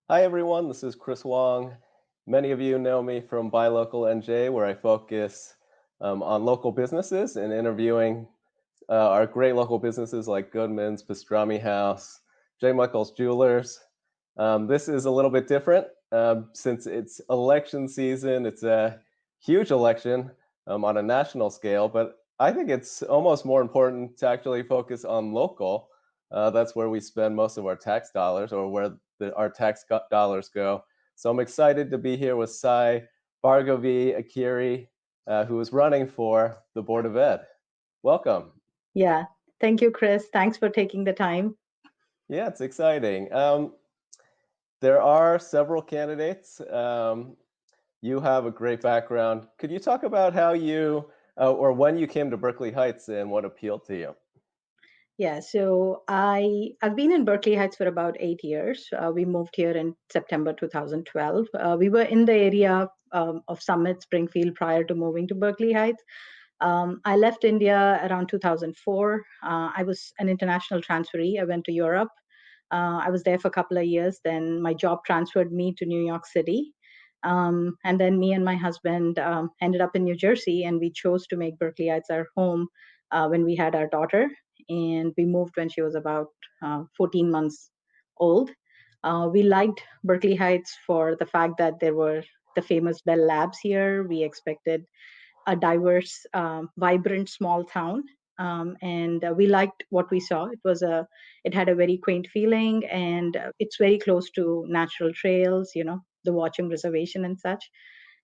Hi, everyone. This is Chris Wang. Many of you know me from Buy Local NJ, where I focus on local businesses and interviewing our great local businesses like Goodman's, Pastrami House, J. Michael's Jewelers. This is a little bit different since it's election season. It's a huge election on a national scale, but I think it's almost more important to actually focus on local. That's where we spend most of our tax dollars, or where our dollars go. So I'm excited to be here with SaiBhargavAkir4BoE, who is running for the Board of Ed. Welcome. Yeah. Thank you, Chris. Thanks for taking the time. Yeah, it's exciting. There are several candidates. You have a great background. Could you talk about how you or when you came to Berkeley Heights and what appealed to you? Yeah, so I've been in Berkeley Heights for about 8 years. We moved here in September 2012. We were in the area of Summit, Springfield prior to moving to Berkeley Heights. I left India around 2004. I was an international transferee. I went to Europe. I was there for a couple of years. Then my job transferred me to New York City. And then me and my husband ended up in New Jersey, and we chose to make Berkeley Heights our home when we had our daughter. And we moved when she was about 14 months old. We liked Berkeley Heights for the fact that there were the famous Bell Labs here. We expected a diverse, vibrant small town. And we liked what we saw. It had a very quaint feeling, and it's very close to natural trails, the Watchung Reservation and such.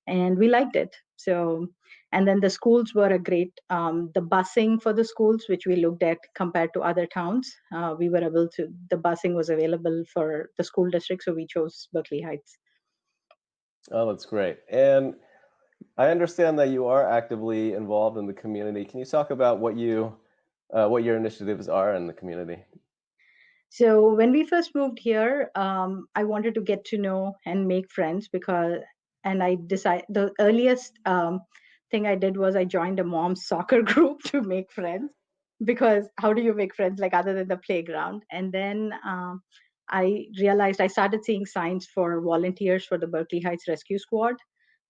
And we liked it. So, and then the schools were a great, the busing for the schools, which we looked at compared to other towns. The busing was available for the school district, so we chose Berkeley Heights. Oh, that's great. And I understand that you are actively involved in the community. Can you talk about what your initiatives are in the community? So when we first moved here, I wanted to get to know and make friends and I decided the earliest thing I did was I joined a mom's soccer group to make friends, because how do you make friends like other than the playground? And then I realized I started seeing signs for volunteers for the Berkeley Heights Rescue Squad.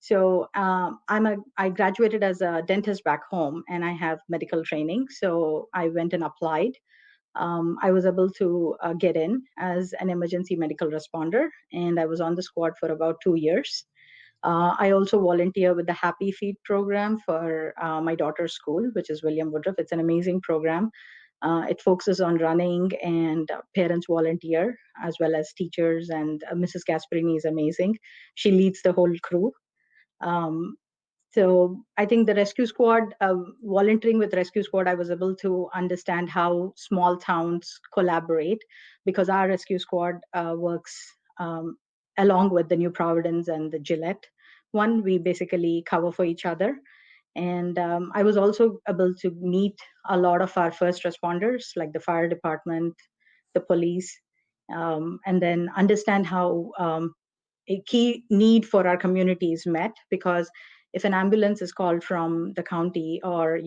So I graduated as a dentist back home, and I have medical training. So I went and applied. I was able to get in as an emergency medical responder, and I was on the squad for about 2 years. I also volunteer with the Happy Feet program for my daughter's school, which is William Woodruff. It's an amazing program. It focuses on running, and parents volunteer as well as teachers. And Mrs. Gasparini is amazing. She leads the whole crew. Um, so I think the rescue squad, volunteering with rescue squad, I was able to understand how small towns collaborate, because our rescue squad works along with the New Providence and the Gillette one. We basically cover for each other. And I was also able to meet a lot of our first responders, like the fire department, the police, and then understand how a key need for our community is met. Because if an ambulance is called from the county, or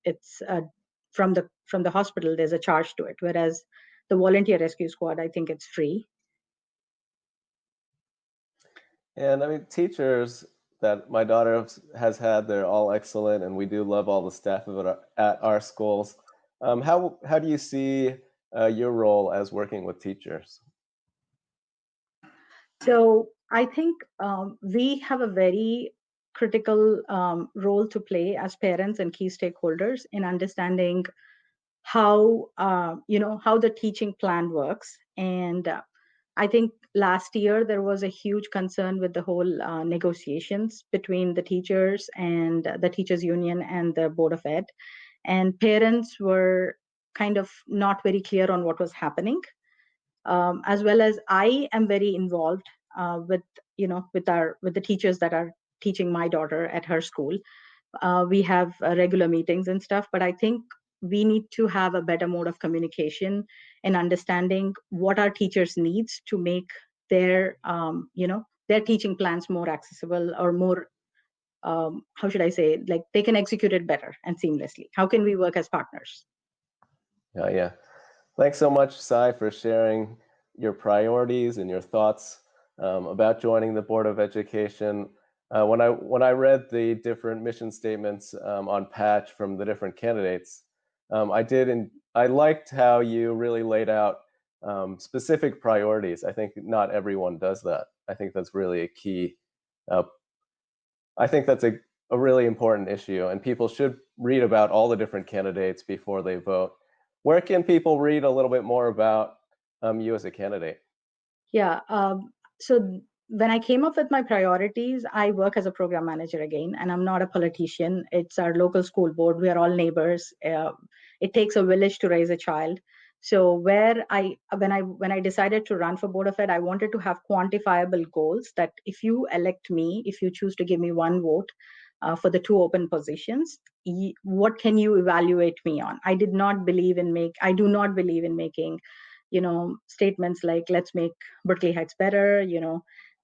it's from the hospital, there's a charge to it, whereas the volunteer rescue squad, I think it's free. And I mean, teachers that my daughter has had, they're all excellent, and we do love all the staff at our schools. How do you see your role as working with teachers? So I think we have a very critical role to play as parents and key stakeholders in understanding how the teaching plan works. And I think last year there was a huge concern with the whole negotiations between the teachers and the teachers union and the board of ed, and parents were kind of not very clear on what was happening. As well as I am very involved with with the teachers that are teaching my daughter at her school. We have regular meetings and stuff, but I think we need to have a better mode of communication and understanding what our teachers needs to make their teaching plans more accessible, or more, how should I say, like they can execute it better and seamlessly. How can we work as partners? Yeah. Thanks so much, Sai, for sharing your priorities and your thoughts about joining the Board of Education. When I read the different mission statements on Patch from the different candidates, I liked how you really laid out specific priorities. I think not everyone does that. I think that's really a key. I think that's a really important issue, and people should read about all the different candidates before they vote. Where can people read a little bit more about you as a candidate? Yeah. So when I came up with my priorities, I work as a program manager again, and I'm not a politician. It's our local school board. We are all neighbors. It takes a village to raise a child. So when I decided to run for board of ed, I wanted to have quantifiable goals that if you elect me, if you choose to give me one vote for the two open positions, what can you evaluate me on? I do not believe in making statements like let's make Berkeley Heights better.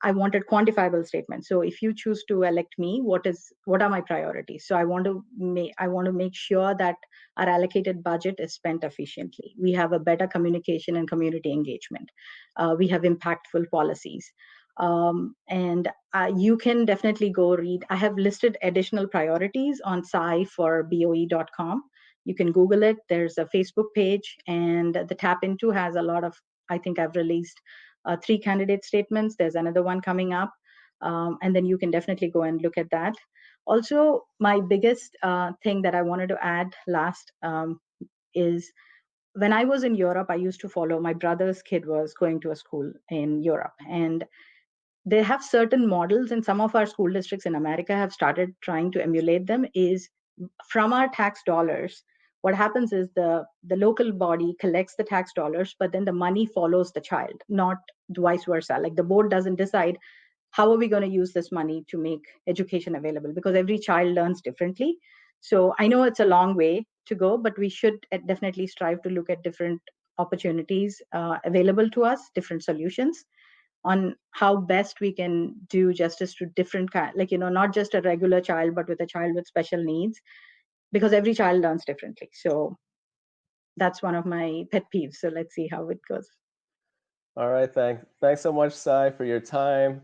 I wanted quantifiable statements. So if you choose to elect me, what are my priorities? So I want to make sure that our allocated budget is spent efficiently. We have a better communication and community engagement. We have impactful policies. And you can definitely go read. I have listed additional priorities on SaiBhargavAkir4BoE.com. You can Google it. There's a Facebook page, and the Tap Into has a lot of, I think I've released 3 candidate statements. There's another one coming up. And then you can definitely go and look at that. Also, my biggest thing that I wanted to add last is when I was in Europe, I used to follow my brother's kid was going to a school in Europe. And they have certain models, and some of our school districts in America have started trying to emulate them. Is from our tax dollars, what happens is the local body collects the tax dollars, but then the money follows the child, not vice versa. Like the board doesn't decide how are we going to use this money to make education available, because every child learns differently. So I know it's a long way to go, but we should definitely strive to look at different opportunities available to us, different solutions on how best we can do justice to different not just a regular child, but with a child with special needs, because every child learns differently. So that's one of my pet peeves. So let's see how it goes. All right, thanks so much, Sai, for your time.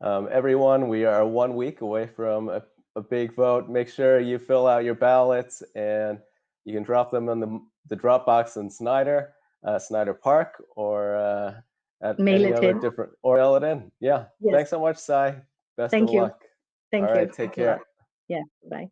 Everyone, we are 1 week away from a big vote. Make sure you fill out your ballots, and you can drop them in the drop box in Snyder Park, or at Mail any it other in. different, or mail it in. Yeah. Yes. Thanks so much, Sai. Best of Thank you. luck. All Thank you. right, take Thanks a lot. care. Yeah. Bye.